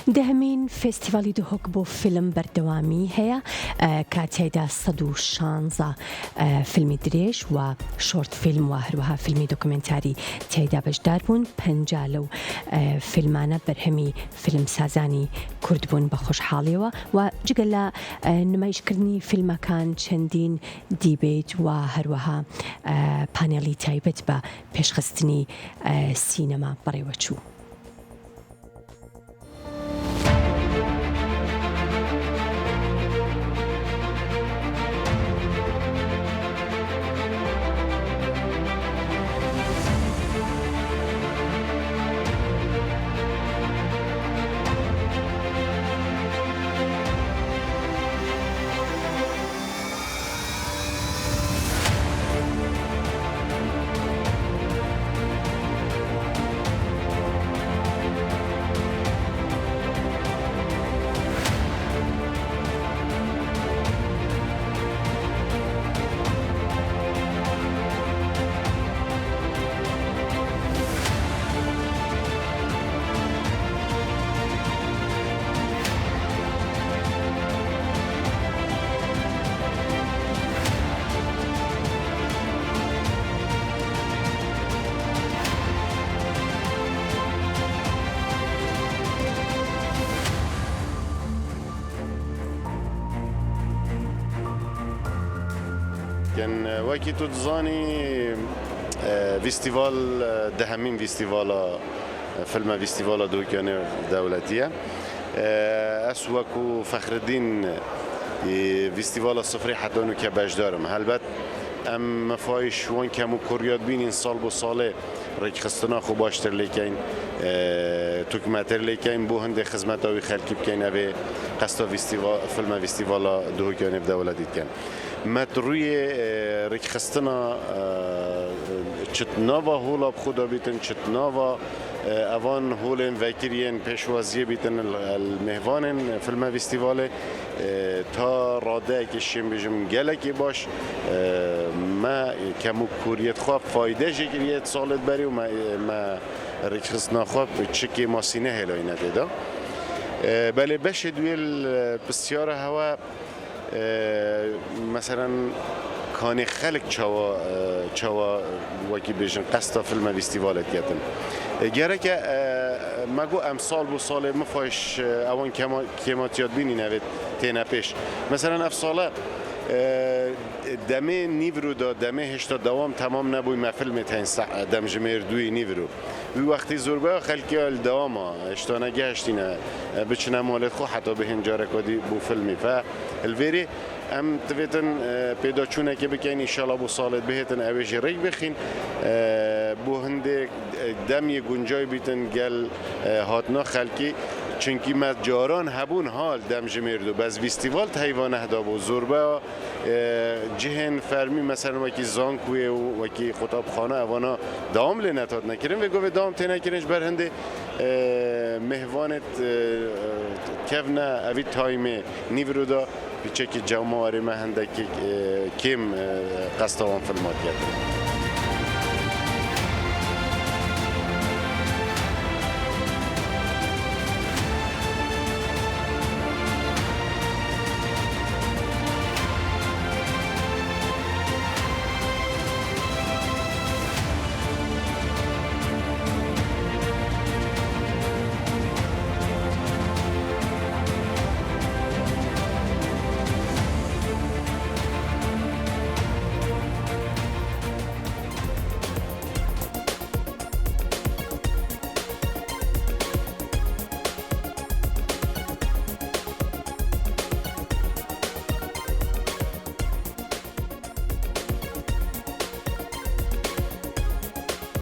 دهمین فستیوالی دهۆک بۆ فیلم بەردەوامی هەیە کە تیایدا 116 فیلمی درێژ و شۆرت فیلم و هەروەها فیلمی دۆکومنتاری تیایدا بەشدار بوون. 50 لەو فیلمانە بەرهەمی فیلمسازانی کورد بوون بە خۆشحاڵیەوە و جگە لە نمایشکردنی فیلمەکان چەندین دیبیت و هەروەها پانێڵی تایبەت بە پێشخستنی سینەما بەڕێوەچوو. كان وكي تزاني فيستيفال دهمين فيستيفالا فيلم فيستيفالا دوكياني دولتية أسوكو فخر الدين فيستيفالا الصفري حتى أنو كباش دارم هلبت ام مفایش وان کمو کوریاد بینین سال با ساله ریک خستنا خوب باشتر لیکن توکمتر لیکن بو هنده خدمت آوی خلکی بکن اوی قصد فیلم فیستیوالا دوکیانه في دولت کن متروی ریک خستنا چتناوا هولا بخدا بیتن چتناوا اوان هولن وکرین پیشوازی بیتن المهوانن فیلم فیستیواله تا راده کشیم بجم گلکی باش ما کمو کوریت خواب فایده جگریت سالت بری و ما ریکخستنا خواب چکی ماسینه هلای ندیده بله بشه دویل بسیار هوا مثلا کانی خلق چوا وکی بیشن قصد فیلم فیستیوالت گتن گره که مگو امسال بو سال مفایش اوان کماتیات بینی نوید تینه پیش مثلا افساله دمه نیورو دا دمه هشتا دوام تمام نبوی ما فیلم تین دم جمیر دوی نیورو وی وقتی زوربه خلکی ال دوام هشتا نگهشتینه بچنه مالت خو حتی به هنجاره کدی بو فیلمی فالویری ام تویتن پیدا چونه که بکن انشالله بو سالت بهتن اویجی ریک بخین بو هنده دمی گنجای بیتن گل هاتنا خلکی چونکی متجاران هبون حال دم جمیردو باز فستیوال تایوان هدا بو زوربا جهن فرمی مثلا وکی زانکوی و وکی خطابخانه اوانا دام لنتاد نکریم و گوه دام تی نکرینش بر هنده مهوانت کفنا اوی تایمه نیورو دا بیچه که جمعه ما هنده که کم قصد آوان فیلمات کرد